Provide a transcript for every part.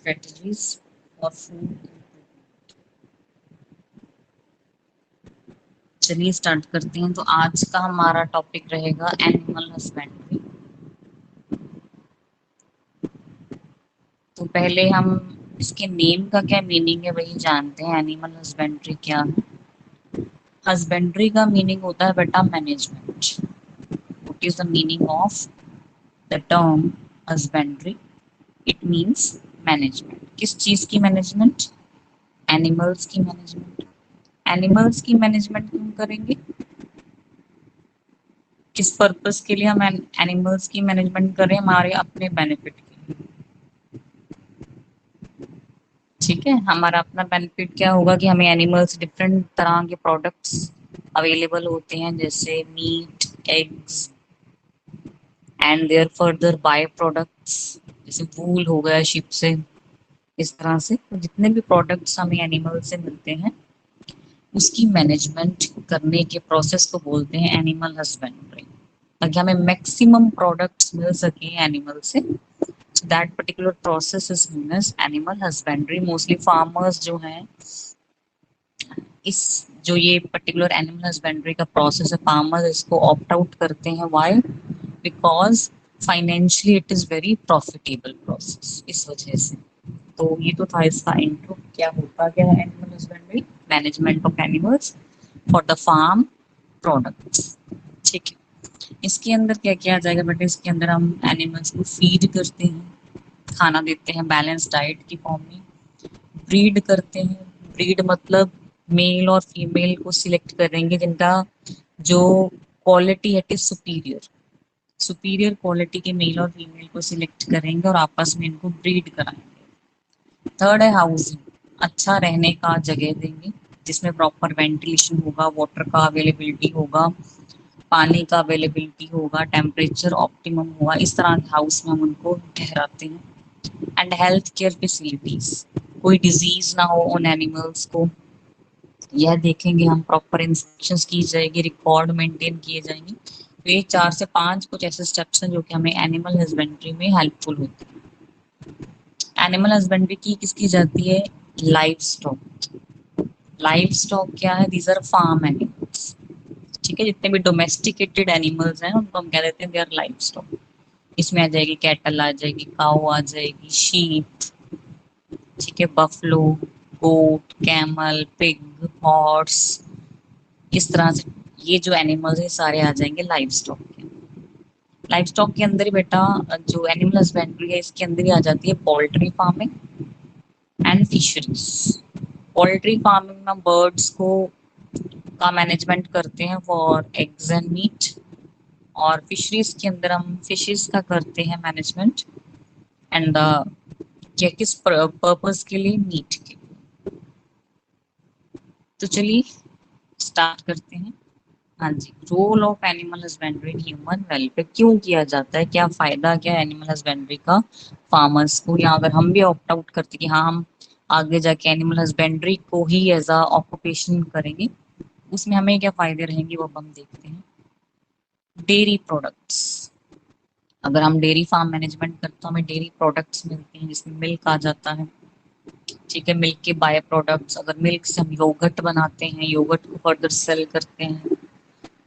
strategies for food। चलिए start करते हैं। तो आज का हमारा टॉपिक रहेगा एनिमल हस्बेंड्री। तो पहले हम इसके नेम का क्या मीनिंग है वही जानते हैं। एनिमल हस्बेंड्री क्या है? हस्बेंड्री का मीनिंग होता है बेटा management. What is the meaning of the term husbandry? It means management. किस चीज की मैनेजमेंट? एनिमल्स की मैनेजमेंट। एनिमल्स की मैनेजमेंट क्यों करेंगे? किस पर्पस के लिए हम एनिमल्स की मैनेजमेंट करें? हमारे अपने बेनिफिट के लिए। ठीक है, हमारा अपना बेनिफिट क्या होगा कि हमें एनिमल्स डिफरेंट तरह के प्रोडक्ट्स अवेलेबल होते हैं, जैसे meat, eggs and their further by products, जैसे वूल हो गया शिप से। इस तरह से तो जितने भी प्रोडक्ट्स हमें एनिमल से मिलते हैं उसकी मैनेजमेंट करने के प्रोसेस को बोलते हैं एनिमल हस्बेंड्री, ताकि हमें मैक्सिमम प्रोडक्ट्स मिल सके एनिमल से। That particular process is known as animal husbandry. Mostly farmers जो हैं, इस जो ये पर्टिकुलर एनिमल हस्बेंड्री का प्रोसेस है, फार्मर्स इसको ऑप्ट आउट करते हैं। Why? Because financially it is very profitable process, इस वजह से। तो ये तो था इसका इंट्रो। क्या होता क्या है animal husbandry? Management of animals for the farm products. ठीक है, इसके अंदर क्या किया जाएगा बेटा? इसके अंदर हम एनिमल्स को फीड करते हैं, खाना देते हैं बैलेंस डाइट की फॉर्म में। ब्रीड करते हैं। ब्रीड मतलब मेल और फीमेल को सिलेक्ट करेंगे जिनका जो क्वालिटी है it is superior. Superior quality के मेल और फीमेल को सिलेक्ट करेंगे और आपस में इनको ब्रीड कराएंगे। थर्ड है हाउसिंग। अच्छा रहने का जगह देंगे जिसमें प्रॉपर वेंटिलेशन होगा, वाटर का अवेलेबिलिटी होगा, पानी का अवेलेबिलिटी होगा, टेम्परेचर ऑप्टिमम होगा। इस तरह के हाउस में हम उनको ठहराते हैं। एंड हेल्थ केयर फैसिलिटीज, कोई डिजीज ना हो उन एनिमल्स को, यह देखेंगे हम। प्रॉपर इंस्पेक्शंस की जाएगी, रिकॉर्ड मेंटेन किए जाएंगे। तो ये 4 से 5 कुछ ऐसे स्टेप्स हैं जो कि हमें एनिमल हस्बेंड्री में हेल्पफुल होते हैं। एनिमल हस्बेंड्री की किसकी जाती है? Life stock. लाइफ स्टॉक क्या है? These are farm animals. ठीक है, जितने भी डोमेस्टिकेटेड एनिमल्स हैं उनको हम कह देते हैं दे आर लाइफ स्टॉक। इसमें आ जाएगी कैटल, आ जाएगी काऊ, आ जाएगी शीप, ठीक है, बफलो, गोट, कैमल, पिग, हॉर्स। इस तरह से ये जो एनिमल्स है सारे आ जाएंगे लाइफ स्टॉक के। लाइफ स्टॉक के अंदर ही बेटा जो एनिमल हस्बेंड्री है इसके अंदर ही आ जाती है poultry farming and fisheries. Poultry farming में बर्ड्स को का मैनेजमेंट करते हैं फॉर एग्स एंड मीट, और फिशरीज के अंदर हम फिशेस का करते हैं मैनेजमेंट एंड क्या किस पर्पस के लिए? मीट के। तो चलिए स्टार्ट करते हैं। हाँ जी, role of animal husbandry in human welfare क्यों किया जाता है? क्या फायदा क्या है एनिमल हस्बेंड्री का फार्मर्स को? या अगर हम भी ऑप्ट आउट करते कि हाँ हम आगे जाके एनिमल हस्बेंड्री को ही एज अ ऑक्यूपेशन करेंगे, उसमें हमें क्या फायदे रहेंगे वो अब हम देखते हैं। Dairy products. अगर हम डेयरी फार्म मैनेजमेंट करते तो हमें डेयरी प्रोडक्ट्स मिलते हैं जिसमें मिल्क आ जाता है। ठीक है, मिल्क के बाय प्रोडक्ट्स, अगर मिल्क से हम योगर्ट बनाते हैं, योगर्ट को फर्दर सेल करते हैं,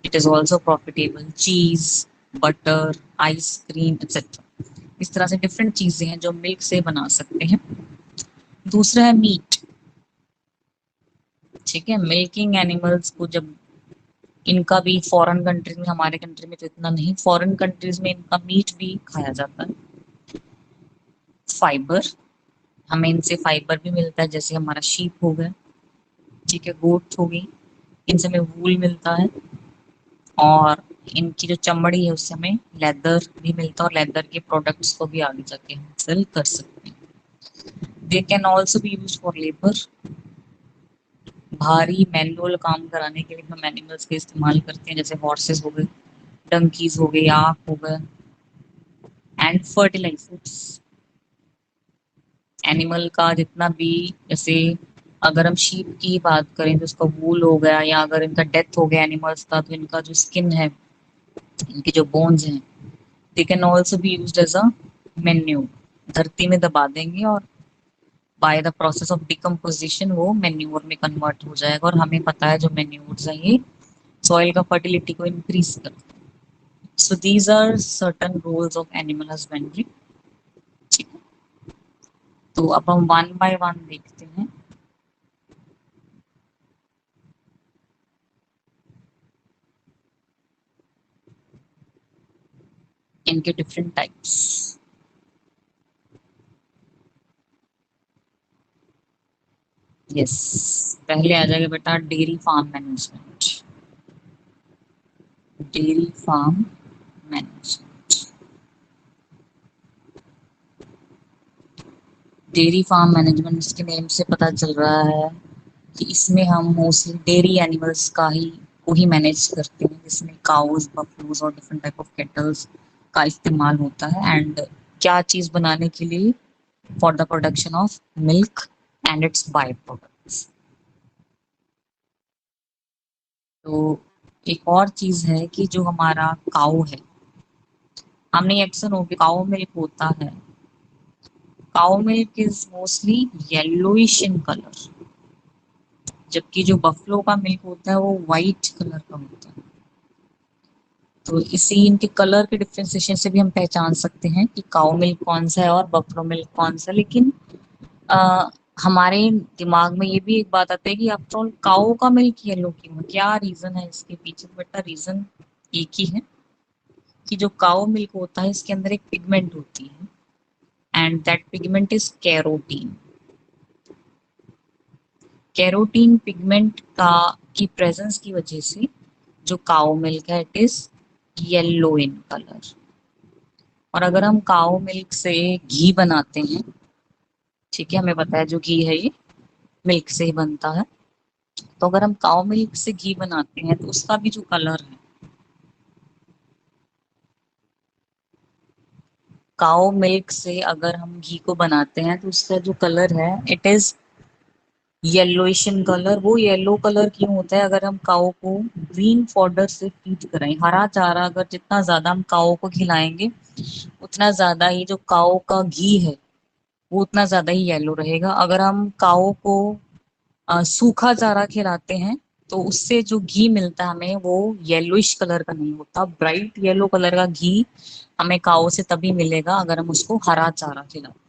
इट इज ऑल्सो प्रॉफिटेबल। चीज, बटर, आइसक्रीम एक्सेट्रा, इस तरह से डिफरेंट चीजें हैं जो मिल्क से बना सकते हैं। दूसरा है मीट। ठीक है, मिल्किंग एनिमल्स को जब इनका भी फॉरेन कंट्रीज में, हमारे कंट्री में तो इतना नहीं, फॉरेन कंट्रीज में इनका मीट भी खाया जाता है। फाइबर, हमें इनसे फाइबर भी मिलता है, जैसे हमारा शीप हो गया, ठीक है, गोट हो गई, इनसे हमें वूल मिलता है। और इनकी जो चमड़ी है उससे हमें लेदर भी मिलता है, और लेदर के प्रोडक्ट्स को भी आगे जाके हम सेल कर सकते हैं। They can also B use for labour. भारी मैनुअल काम कराने के लिए हम एनिमल्स का इस्तेमाल करते हैं, जैसे हॉर्सेस हो गए, डंकीज हो गए, आक हो गए। एंड फर्टिलाइजर्स, एनिमल का जितना भी, जैसे अगर हम शीप की बात करें तो उसका वूल हो गया, या अगर इनका डेथ हो गया एनिमल्स का तो इनका जो स्किन है, इनके जो बोन्स हैं, they can also be used as a manure. धरती में दबा देंगे और by the process of decomposition वो मैन्योर में कन्वर्ट हो जाएगा, और हमें पता है जो मैन्योर्स हैं ये सॉइल का फर्टिलिटी को इंक्रीज करते हैं। So these are certain rules of animal husbandry. ठीक है, तो अब हम वन बाय वन देखते हैं। इनके डिफरेंट टाइप्स। यस, पहले आ जाएगा बेटा dairy farm management. Dairy farm management. Dairy farm management इसके नेम से पता चल रहा है कि इसमें हम मोस्टली डेयरी एनिमल्स का ही को ही मैनेज करते हैं, जिसमें काउज, बफलोज और डिफरेंट टाइप ऑफ केटल्स का इस्तेमाल होता है। एंड क्या चीज बनाने के लिए? For the production of milk and its by products. तो एक और चीज है कि जो हमारा काऊ है, हमने अक्सर हो काऊ मिल्क होता है, cow milk is mostly yellowish in colour, जबकि जो बफलो का मिल्क होता है वो वाइट कलर का होता है। तो इसी इनके कलर के डिफ्रेंसिएशन से भी हम पहचान सकते हैं कि काऊ मिल्क कौन सा है और बफलो मिल्क कौन सा है। लेकिन आ, हमारे दिमाग में ये भी एक बात आती है कि आफ्टर ऑल काऊ का मिल्क येलो क्यों है, क्या रीजन है इसके पीछे? तो बेटा रीजन एक ही है कि जो काऊ मिल्क होता है इसके अंदर एक पिगमेंट होती है, and that pigment is carotene. Carotene pigment का की प्रेजेंस की वजह से जो काऊ मिल्क है it is yellow in colour. और अगर हम काऊ मिल्क से घी बनाते हैं, ठीक है, हमें पता है जो घी है ये मिल्क से ही बनता है, तो अगर हम काऊ मिल्क से घी बनाते हैं तो उसका भी जो कलर है, काऊ मिल्क से अगर हम घी को बनाते हैं तो उसका जो कलर है it is yellowish in colour. वो येलो कलर क्यों होता है? अगर हम काऊ को ग्रीन फॉडर से फीड कराएं, हरा चारा अगर जितना ज्यादा हम काऊ को खिलाएंगे उतना ज्यादा ही जो काऊ का घी है वो उतना ज्यादा ही येलो रहेगा। अगर हम काऊ को सूखा चारा खिलाते हैं तो उससे जो घी मिलता है हमें वो येलोइश कलर का नहीं होता, ब्राइट येलो कलर का घी हमें काऊ से तभी मिलेगा अगर हम उसको हरा चारा खिलाते हैं।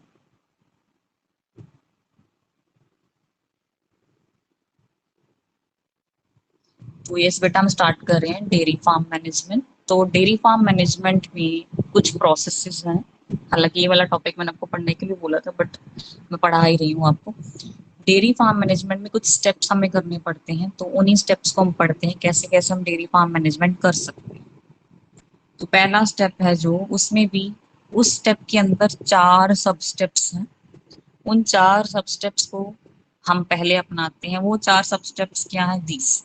तो यस बेटा, हम स्टार्ट कर रहे हैं डेयरी फार्म मैनेजमेंट। तो डेयरी फार्म मैनेजमेंट में कुछ प्रोसेसेस हैं। हालांकि ये वाला टॉपिक मैंने आपको पढ़ने के लिए बोला था, बट मैं पढ़ा ही रही हूँ आपको। डेयरी फार्म मैनेजमेंट में कुछ स्टेप्स हमें करने पड़ते हैं, तो उन्हीं स्टेप्स को हम पढ़ते हैं कैसे कैसे हम डेयरी फार्म मैनेजमेंट कर सकते हैं। तो पहला स्टेप है जो, उसमें भी उस स्टेप के अंदर चार सब स्टेप्स हैं। उन चार सब स्टेप्स को हम पहले अपनाते हैं। वो चार सब स्टेप्स क्या है? दिस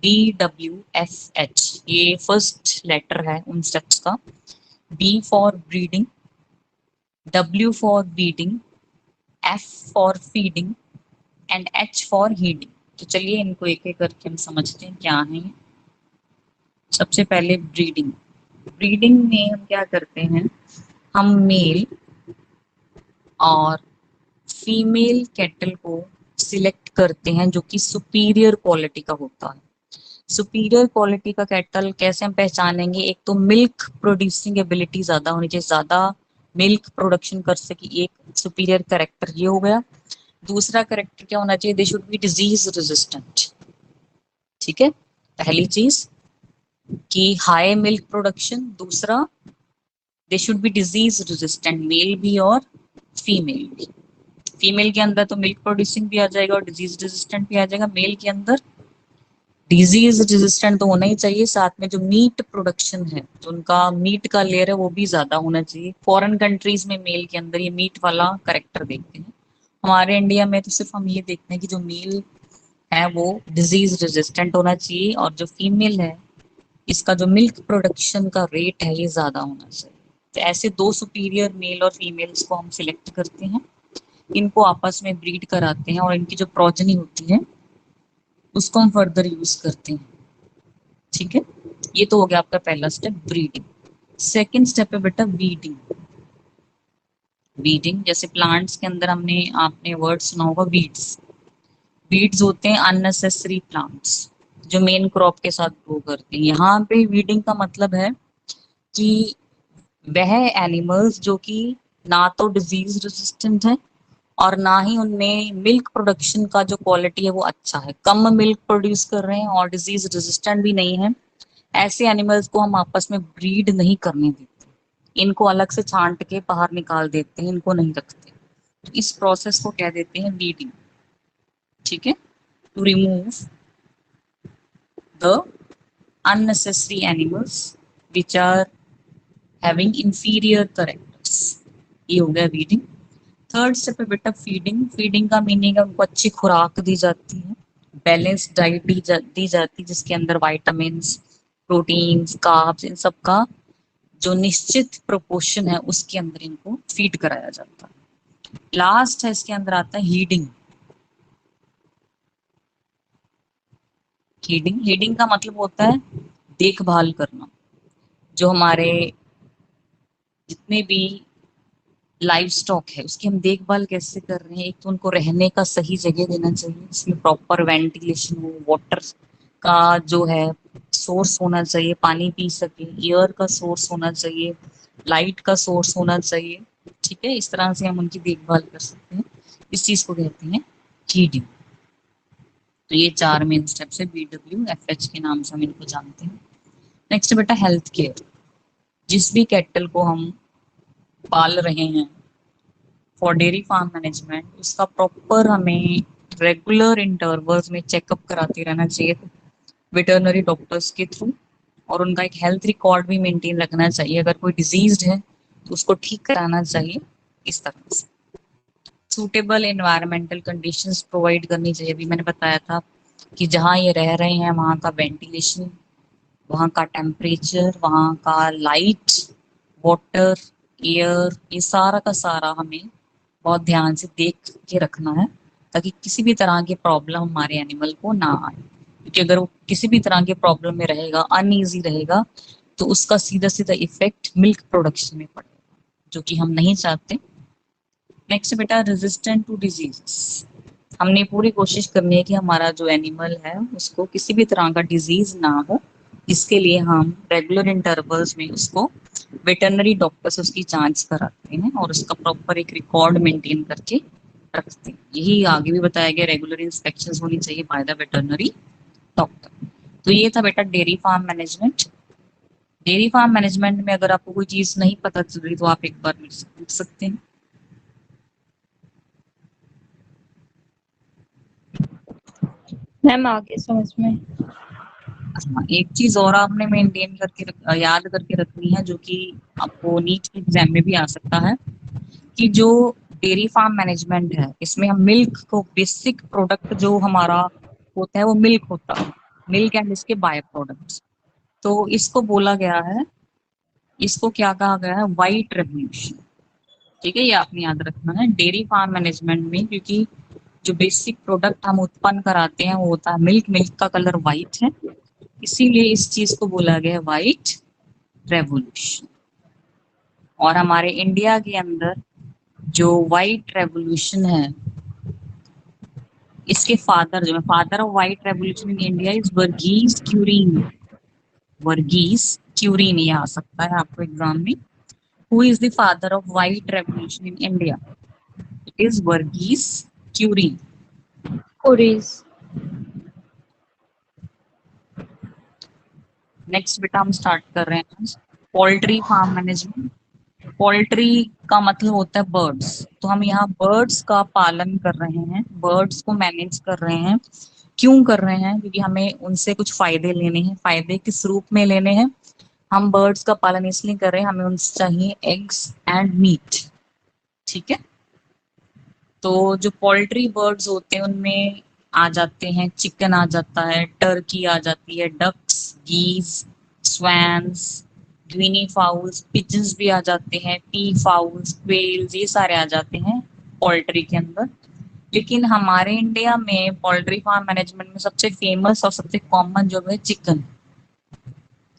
BWFH, ये फर्स्ट लेटर है उन स्टेप्स का। B for breeding, W for weeding, F for feeding and H for heeding. तो चलिए इनको एक एक करके हम समझते हैं क्या है। सबसे पहले ब्रीडिंग। ब्रीडिंग में हम क्या करते हैं? हम मेल और फीमेल कैटल को सिलेक्ट करते हैं जो कि सुपीरियर क्वालिटी का होता है। सुपीरियर क्वालिटी का कैटल कैसे हम पहचानेंगे? एक तो मिल्क प्रोड्यूसिंग एबिलिटी ज्यादा होनी चाहिए, ज्यादा मिल्क प्रोडक्शन कर सके, एक सुपीरियर कैरेक्टर ये हो गया। दूसरा कैरेक्टर क्या होना चाहिए? They should be disease resistant. ठीक है, पहली चीज कि हाई मिल्क प्रोडक्शन। दूसरा, they should be disease resistant, male भी और फीमेल भी। फीमेल के अंदर तो मिल्क प्रोड्यूसिंग भी आ जाएगा और डिजीज रेजिस्टेंट भी आ जाएगा। मेल के अंदर डिजीज रेजिस्टेंट तो होना ही चाहिए, साथ में जो मीट प्रोडक्शन है, जो उनका मीट का लेयर है वो भी ज्यादा होना चाहिए। फॉरेन कंट्रीज में मेल के अंदर ये मीट वाला करेक्टर देखते हैं, हमारे इंडिया में तो सिर्फ हम ये देखते हैं कि जो मेल है वो डिजीज रेजिस्टेंट होना चाहिए, और जो फीमेल है इसका जो मिल्क प्रोडक्शन का रेट है ये ज्यादा होना चाहिए। तो ऐसे दो सुपीरियर मेल और फीमेल्स को हम सिलेक्ट करते हैं, इनको आपस में ब्रीड कराते हैं और इनकी जो प्रोजनी होती है उसको हम फर्दर यूज करते हैं। ठीक है, ये तो हो गया आपका पहला स्टेप ब्रीडिंग। सेकेंड स्टेप है बेटा वीडिंग। वीडिंग, जैसे प्लांट्स के अंदर आपने वर्ड सुना होगा वीड्स। वीड्स होते हैं अननेसेसरी प्लांट्स जो मेन क्रॉप के साथ ग्रो करते हैं। यहाँ पे वीडिंग का मतलब है कि वह एनिमल्स जो कि ना तो डिजीज रेजिस्टेंट है और ना ही उनमें मिल्क प्रोडक्शन का जो क्वालिटी है वो अच्छा है, कम मिल्क प्रोड्यूस कर रहे हैं और डिजीज रेजिस्टेंट भी नहीं है, ऐसे एनिमल्स को हम आपस में ब्रीड नहीं करने देते। इनको अलग से छांट के बाहर निकाल देते हैं, इनको नहीं रखते। तो इस प्रोसेस को कह देते हैं वीडिंग। ठीक है, to remove the unnecessary animals which are having inferior characters, ये हो गया वीडिंग। थर्ड स्टेप है बेटा फीडिंग। फीडिंग का मीनिंग है उनको अच्छी खुराक दी जाती है, बैलेंस्ड डाइट दी जाती है जिसके अंदर वाइटामिन्स, प्रोटीन्स, कार्ब्स, इन सब का जो निश्चित प्रोपोर्शन है उसके अंदर इनको फीड कराया जाता है। लास्ट है इसके अंदर आता है हीडिंग। हीडिंग हीडिंग का मतलब होता है देखभाल करना। जो हमारे जितने भी लाइव स्टॉक है उसकी हम देखभाल कैसे कर रहे हैं। एक तो उनको रहने का सही जगह देना चाहिए जिसमें प्रॉपर वेंटिलेशन हो, वाटर का जो है सोर्स होना चाहिए, पानी पी सके, एयर का सोर्स होना चाहिए, लाइट का सोर्स होना चाहिए। ठीक है, इस तरह से हम उनकी देखभाल कर सकते हैं। इस चीज को कहते हैं फीडिंग। तो ये चार मेन स्टेप्स है BWFH के नाम से हम इनको जानते हैं। नेक्स्ट बेटा हेल्थ केयर। जिस भी कैटल को हम पाल रहे हैं फॉर डेयरी फार्म मैनेजमेंट, उसका प्रॉपर हमें रेगुलर इंटरवल्स में चेकअप कराते रहना चाहिए वेटरनरी डॉक्टर्स के थ्रू। और उनका एक हेल्थ रिकॉर्ड भी मेंटेन रखना चाहिए। अगर कोई डिजीज है तो उसको ठीक कराना चाहिए। इस तरह से सूटेबल एनवायरमेंटल कंडीशंस प्रोवाइड करनी चाहिए। अभी मैंने बताया था कि जहाँ ये रह रहे हैं वहाँ का वेंटिलेशन, वहाँ का टेम्परेचर, वहाँ का लाइट, वाटर, एयर, ये सारा का सारा हमें बहुत ध्यान से देख के रखना है ताकि किसी भी तरह की प्रॉब्लम हमारे एनिमल को ना आए। क्योंकि अगर वो किसी भी तरह के प्रॉब्लम में रहेगा, अनईजी रहेगा, तो उसका सीधा सीधा इफेक्ट मिल्क प्रोडक्शन में पड़ेगा जो कि हम नहीं चाहते। नेक्स्ट बेटा रेजिस्टेंट टू डिजीजेस। हमने पूरी कोशिश करनी है कि हमारा जो एनिमल है उसको किसी भी तरह का डिजीज ना हो। इसके लिए हम रेगुलर इंटरवल्स में उसको वेटरनरी डॉक्टर से उसकी जांच कराते हैं और उसका प्रॉपर एक रिकॉर्ड मेंटेन करके रखते हैं। यही आगे भी बताया गया, रेगुलर इंस्पेक्शंस होनी चाहिए बाय द वेटरनरी डॉक्टर। तो ये था बेटा dairy farm management. Dairy farm management में अगर आपको कोई चीज नहीं पता चल रही तो आप एक बार मेरे से पूछ सकते हैं। मैम आगे समझ में। हाँ, एक चीज और आपने मेंटेन करके याद करके रखनी है जो कि आपको नीट के एग्जाम में भी आ सकता है कि जो डेयरी फार्म मैनेजमेंट है इसमें हम मिल्क को बेसिक प्रोडक्ट जो हमारा होता है वो मिल्क होता है, मिल्क एंड इसके बाय प्रोडक्ट्स। तो इसको बोला गया है, इसको क्या कहा गया है, वाइट रेवोल्यूशन। ठीक है, ये आपने याद रखना है डेयरी फार्म मैनेजमेंट में, क्योंकि जो बेसिक प्रोडक्ट हम उत्पन्न कराते हैं वो होता है मिल्क। मिल्क का कलर व्हाइट है, इसीलिए इस चीज को बोला गया है व्हाइट रेवोल्यूशन। और हमारे इंडिया के अंदर जो व्हाइट रेवोल्यूशन है, इसके फादर जो है, father of white revolution in India is Verghese Kurien. Verghese Kurien, ये आ सकता है आपको एग्जाम में। Who is the father of white revolution in India? It is Verghese Kurien. Kurien. Next बेटा हम स्टार्ट कर रहे हैं पोल्ट्री फार्म मैनेजमेंट। पोल्ट्री का मतलब होता है बर्ड्स। तो हम यहाँ बर्ड्स का पालन कर रहे हैं, बर्ड्स को मैनेज कर रहे हैं। क्यों कर रहे हैं? क्योंकि हमें उनसे कुछ फायदे लेने हैं। फायदे किस रूप में लेने हैं? हम बर्ड्स का पालन इसलिए कर रहे हैं, हमें उनसे चाहिए एग्स एंड मीट। ठीक है, तो जो पोल्ट्री बर्ड्स होते हैं उनमें आ जाते हैं चिकन, आ जाता है टर्की, आ जाती है डक्स, गीज, स्वैन्स, ग्वीनी फाउल्स, पिजन्स भी आ जाते हैं, पी फाउल्स, क्वेल्स, ये सारे आ जाते हैं पोल्ट्री के अंदर। लेकिन हमारे इंडिया में पोल्ट्री फार्म मैनेजमेंट में सबसे फेमस और सबसे कॉमन जो है चिकन।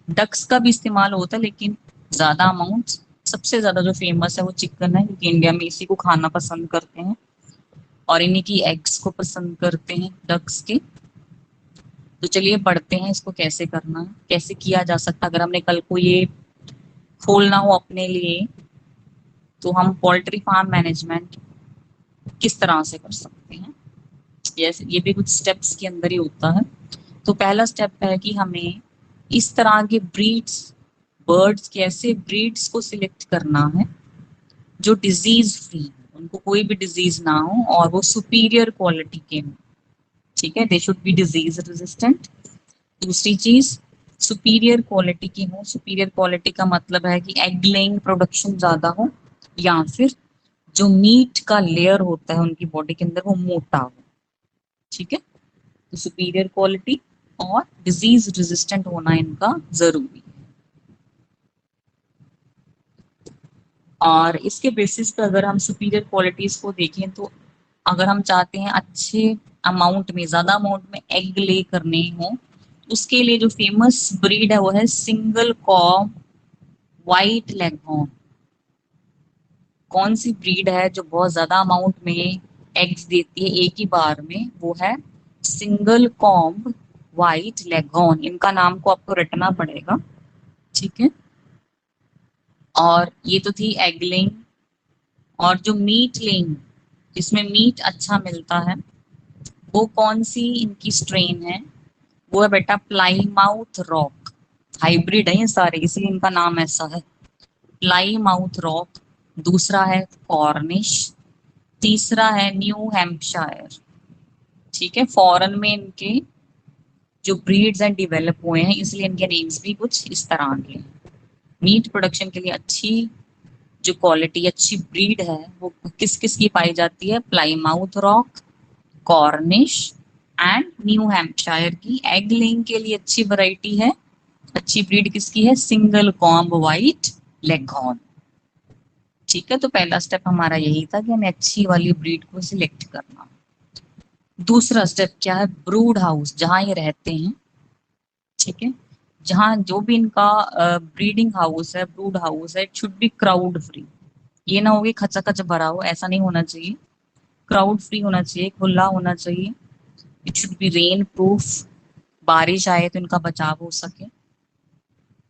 डक्स का भी इस्तेमाल होता है लेकिन ज्यादा अमाउंट सबसे ज्यादा जो फेमस है वो चिकन है, क्योंकि इंडिया में इसी को खाना पसंद करते हैं और इन्हीं की एग्स को पसंद करते हैं, डक्स के। तो चलिए पढ़ते हैं इसको कैसे करना है, कैसे किया जा सकता है। अगर हमने कल को ये खोलना हो अपने लिए तो हम पोल्ट्री फार्म मैनेजमेंट किस तरह से कर सकते हैं। ये भी कुछ स्टेप्स के अंदर ही होता है। तो पहला स्टेप है कि हमें इस तरह के ब्रीड्स, बर्ड्स के ऐसे ब्रीड्स को सिलेक्ट करना है जो डिजीज फ्री, उनको कोई भी डिजीज ना हो और वो सुपीरियर क्वालिटी के हों। ठीक है, दे शुड बी डिजीज रेजिस्टेंट। दूसरी चीज, सुपीरियर क्वालिटी की हो। सुपीरियर क्वालिटी का मतलब है कि एग लेइंग प्रोडक्शन ज्यादा हो, या फिर जो मीट का लेयर होता है उनकी बॉडी के अंदर वो मोटा हो। ठीक है, तो सुपीरियर क्वालिटी और डिजीज रेजिस्टेंट होना इनका जरूरी है। और इसके बेसिस पे अगर हम सुपीरियर क्वालिटीज को देखें तो अगर हम चाहते हैं अच्छे अमाउंट में, ज्यादा अमाउंट में एग ले करने हो, उसके लिए जो फेमस ब्रीड है वो है सिंगल कॉम व्हाइट लेगहॉर्न। कौन सी ब्रीड है जो बहुत ज्यादा अमाउंट में एग्स देती है एक ही बार में, वो है सिंगल कॉम्ब व्हाइट लेगहॉर्न। इनका नाम को आपको रटना पड़ेगा। ठीक है, और ये तो थी एग लेइंग। और जो मीट लेइंग, जिसमें मीट अच्छा मिलता है, वो कौन सी इनकी स्ट्रेन है, वो है बेटा प्लाईमाउथ रॉक। हाइब्रिड है ये सारे, इसलिए इनका नाम ऐसा है, प्लाईमाउथ रॉक। दूसरा है कॉर्निश। तीसरा है न्यू हैम्पशायर। ठीक है, फॉरेन में इनके जो ब्रीड्स एंड डेवलप हुए हैं, इसलिए इनके नेम्स भी कुछ इस तरह के हैं। मीट प्रोडक्शन के लिए अच्छी जो क्वालिटी, अच्छी ब्रीड है, वो किस किस की पाई जाती है, Plymouth rock, Cornish and new Hampshire की। एग लेइंग के लिए अच्छी वैरायटी है, अच्छी ब्रीड किसकी है, सिंगल कॉम्ब व्हाइट लेगहॉर्न। ठीक है, तो पहला स्टेप हमारा यही था कि हमें अच्छी वाली ब्रीड को सिलेक्ट करना। दूसरा स्टेप क्या है, ब्रूड हाउस, जहां ये रहते हैं। ठीक है, जहां जो भी इनका ब्रीडिंग हाउस है, ब्रूड हाउस है, it should be crowd free. ये ना हो कि खचाखच भरा हो, ऐसा नहीं होना चाहिए। क्राउड फ्री होना चाहिए, खुला होना चाहिए। It should be rain proof, बारिश आए तो इनका बचाव हो सके।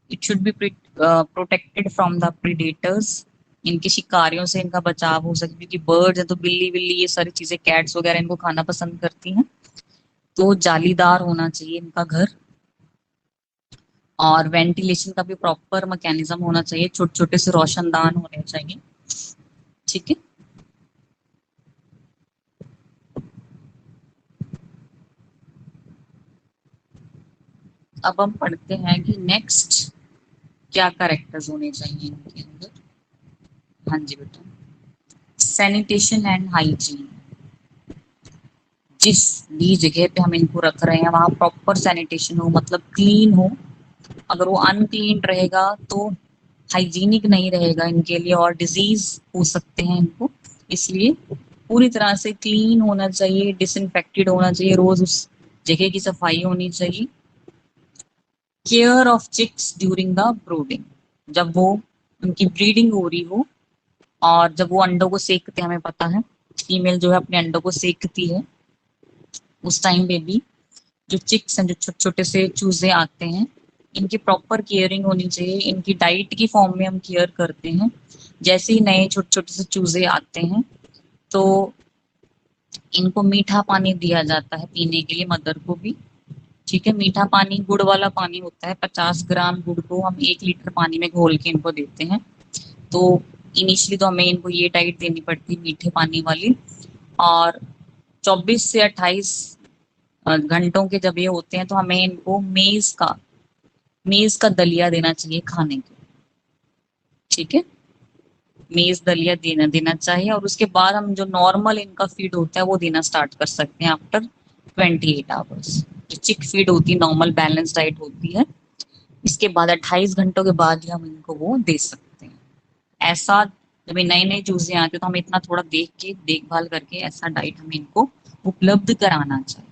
It should be protected from the predators, इनके शिकारियों से इनका बचाव हो सके, क्योंकि बर्ड्स हैं तो बिल्ली बिल्ली ये सारी चीजें, कैट्स वगैरह इनको खाना पसंद करती हैं। तो जालीदार होना चाहिए इनका घर। और वेंटिलेशन का भी प्रॉपर मैकेनिज्म होना चाहिए, छोटे छोटे से रोशनदान होने चाहिए। ठीक है, अब हम पढ़ते हैं कि नेक्स्ट क्या कैरेक्टर्स होने चाहिए इनके अंदर। हाँ जी बेटा, सैनिटेशन एंड हाइजीन। जिस भी जगह पे हम इनको रख रहे हैं वहां प्रॉपर सैनिटेशन हो, मतलब क्लीन हो। अगर वो अनक्लीन रहेगा तो हाइजीनिक नहीं रहेगा इनके लिए और डिजीज हो सकते हैं इनको। इसलिए पूरी तरह से क्लीन होना चाहिए, डिसइंफेक्टेड होना चाहिए, रोज उस जगह की सफाई होनी चाहिए। Care of chicks during the brooding, जब वो उनकी ब्रीडिंग हो रही हो और जब वो अंडों को सेकते हैं, हमें पता है फीमेल जो है अपने अंडों को सेकती है, उस टाइम पे भी जो चिक्स हैं, जो छोटे छोटे से चूजे आते हैं, इनकी प्रॉपर केयरिंग होनी चाहिए। इनकी डाइट की फॉर्म में हम केयर करते हैं। जैसे ही नए छोटे छोटे से चूजे आते हैं तो इनको मीठा पानी दिया जाता है पीने के लिए, मदर को भी। ठीक है, मीठा पानी गुड़ वाला पानी होता है, 50 ग्राम गुड़ को हम 1 लीटर पानी में घोल के इनको देते हैं। तो इनिशियली तो हमें इनको ये डाइट देनी पड़ती है मीठे पानी वाली। और 24 से 28 घंटों के जब ये होते हैं तो हमें इनको मेज का दलिया देना चाहिए खाने के। ठीक है, मेज दलिया देना देना चाहिए। और उसके बाद हम जो नॉर्मल इनका फीड होता है वो देना स्टार्ट कर सकते हैं आफ्टर 28 आवर्स। जो चिक फीड होती है, नॉर्मल बैलेंस डाइट होती है, इसके बाद 28 घंटों के बाद ही हम इनको वो दे सकते हैं। ऐसा जब ये नए नए चूजे आते हैं तो हमें इतना थोड़ा देख के, देखभाल करके ऐसा डाइट हमें इनको उपलब्ध कराना चाहिए।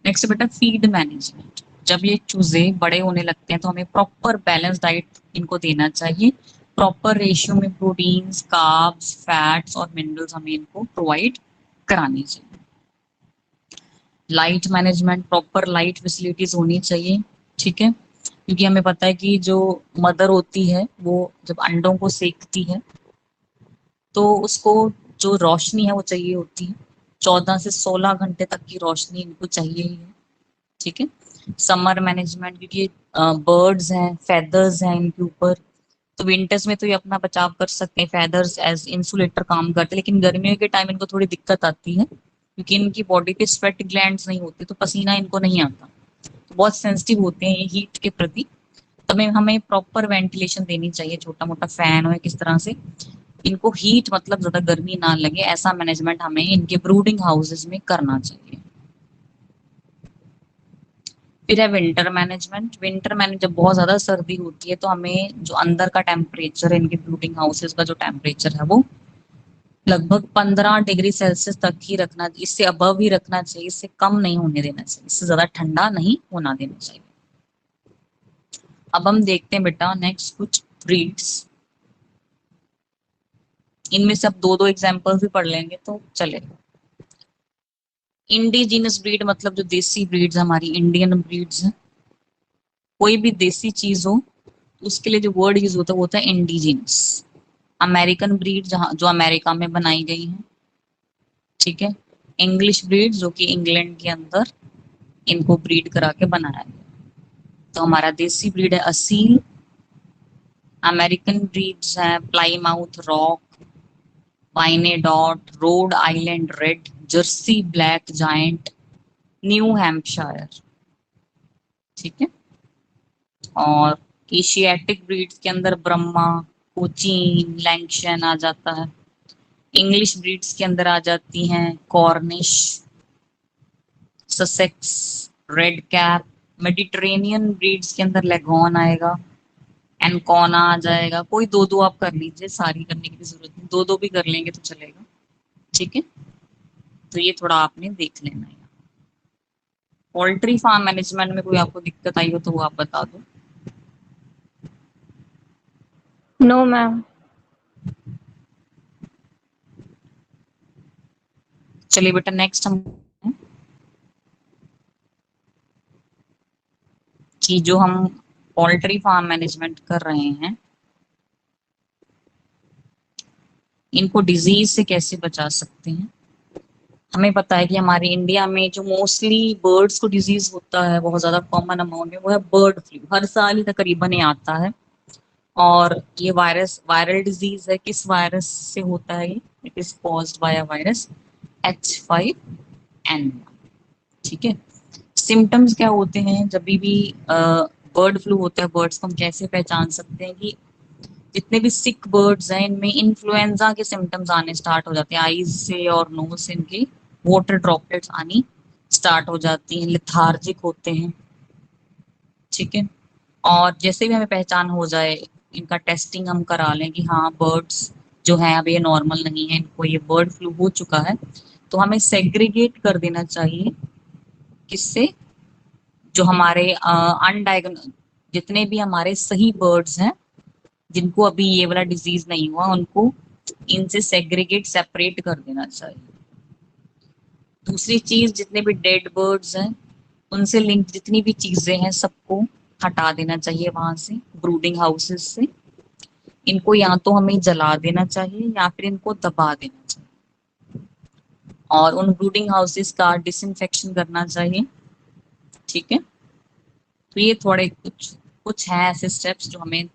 नेक्स्ट बेटा, फीड मैनेजमेंट। जब ये चूजे बड़े होने लगते हैं तो हमें प्रॉपर बैलेंस डाइट इनको देना चाहिए। प्रॉपर रेशियो में प्रोटीन्स, कार्ब्स, फैट्स और मिनरल्स हमें इनको प्रोवाइड करानी चाहिए। Light management, proper light facilities होनी चाहिए, ठीक है, क्योंकि हमें पता है कि जो मदर होती है वो जब अंडों को सेकती है तो उसको जो रोशनी है वो चाहिए होती है, 14 से 16 घंटे तक की रोशनी इनको चाहिए ही है, ठीक है। समर मैनेजमेंट, क्योंकि बर्ड्स हैं, फेदर्स हैं इनके ऊपर, तो विंटर्स में तो ये अपना बचाव कर सकते हैं, फेदर्स एज इंसुलेटर काम करते हैं, लेकिन गर्मियों के टाइम इनको थोड़ी दिक्कत आती है क्योंकि इनकी बॉडी पे स्वेट ग्लैंड्स नहीं होती, तो पसीना इनको नहीं आता, तो बहुत सेंसिटिव होते हैं ये हीट के प्रति। तो हमें हमें प्रॉपर वेंटिलेशन देनी चाहिए, छोटा मोटा फैन हो या किस तरह से इनको हीट मतलब ज्यादा गर्मी ना लगे, ऐसा मैनेजमेंट हमें इनके ब्रूडिंग हाउसेस में करना चाहिए। फिर है विंटर मैनेजमेंट। विंटर मैनेज जब बहुत ज्यादा सर्दी होती है तो हमें जो अंदर का टेम्परेचर है इनके ब्रूडिंग हाउसेस का जो टेम्परेचर है वो लगभग 15 डिग्री सेल्सियस तक ही रखना, इससे अबव ही रखना चाहिए, इससे कम नहीं होने देना चाहिए, इससे ज्यादा ठंडा नहीं होना देना चाहिए। अब हम देखते हैं बेटा नेक्स्ट कुछ ब्रीड्स, इनमें से अब दो दो एग्जाम्पल्स भी पढ़ लेंगे तो चलेगा। इंडिजीनस ब्रीड मतलब जो देसी ब्रीड्स हमारी इंडियन ब्रीड्स हैं, कोई भी देसी चीज हो उसके लिए जो वर्ड यूज होता है इंडिजीनस। अमेरिकन ब्रीड जहाँ जो अमेरिका में बनाई गई है, ठीक है। इंग्लिश ब्रीड जो कि इंग्लैंड के अंदर इनको ब्रीड करा के बनाया गया, तो हमारा देसी ब्रीड है असील। अमेरिकन ब्रीड्स हैं Plymouth Rock, Wyandotte, Rhode Island Red, Jersey Black Giant, New Hampshire, ठीक है। और एशियाटिक ब्रीड्स के अंदर ब्रह्मा, कोचीन, लैंगशन आ जाता है। इंग्लिश ब्रीड्स के अंदर आ जाती हैं Cornish, Sussex, red cap. Mediterranean breeds के अंदर लेगॉन आएगा, एनकोना आ जाएगा। कोई दो दो आप कर लीजिए, सारी करने की भी जरूरत नहीं, दो दो भी कर लेंगे तो चलेगा, ठीक है। तो ये थोड़ा आपने देख लेना है। पोल्ट्री फार्म मैनेजमेंट में कोई आपको दिक्कत आई हो तो वो आप बता दो। No ma'am. चलिए बेटा नेक्स्ट हम कि जो हम पोल्ट्री फार्म मैनेजमेंट कर रहे हैं इनको डिजीज से कैसे बचा सकते हैं। हमें पता है कि हमारे इंडिया में जो मोस्टली बर्ड्स को डिजीज होता है बहुत ज्यादा कॉमन अमाउंट में, वो है बर्ड फ्लू। हर साल ही तकरीबन ये आता है, और ये वायरस वायरल डिजीज है। किस वायरस से होता है ये? It is caused by a virus H5N1, ठीक है। सिम्टम्स क्या होते हैं जब भी बर्ड फ्लू होता है बर्ड्स को हम कैसे पहचान सकते हैं कि जितने भी सिक बर्ड्स हैं इनमें इन्फ्लुएंजा के सिम्टम्स आने स्टार्ट हो जाते हैं, आईज से और नोज से इनके वाटर ड्रॉपलेट्स आनी स्टार्ट हो जाती हैं, लिथार्जिक होते हैं, ठीक है। और जैसे भी हमें पहचान हो जाए, इनका टेस्टिंग हम करा लें कि हाँ बर्ड्स जो है अब ये नॉर्मल नहीं है, इनको ये बर्ड फ्लू हो चुका है, तो हमें सेग्रीगेट कर देना चाहिए। किससे? जो हमारे अनडायग्नोज जितने भी हमारे सही बर्ड्स हैं जिनको अभी ये वाला डिजीज नहीं हुआ, उनको इनसे सेग्रीगेट सेपरेट कर देना चाहिए। दूसरी चीज, जितने भी डेड बर्ड्स हैं उनसे लिंक जितनी भी चीजें हैं सबको हटा देना चाहिए वहां से, ब्रूडिंग हाउसेस से। इनको या तो हमें जला देना चाहिए या फिर इनको दबा देना चाहिए, और उन ब्रूडिंग हाउसेस का डिसइंफेक्शन करना चाहिए, ठीक है। तो ये थोड़े कुछ कुछ हैं ऐसे स्टेप्स जो हमें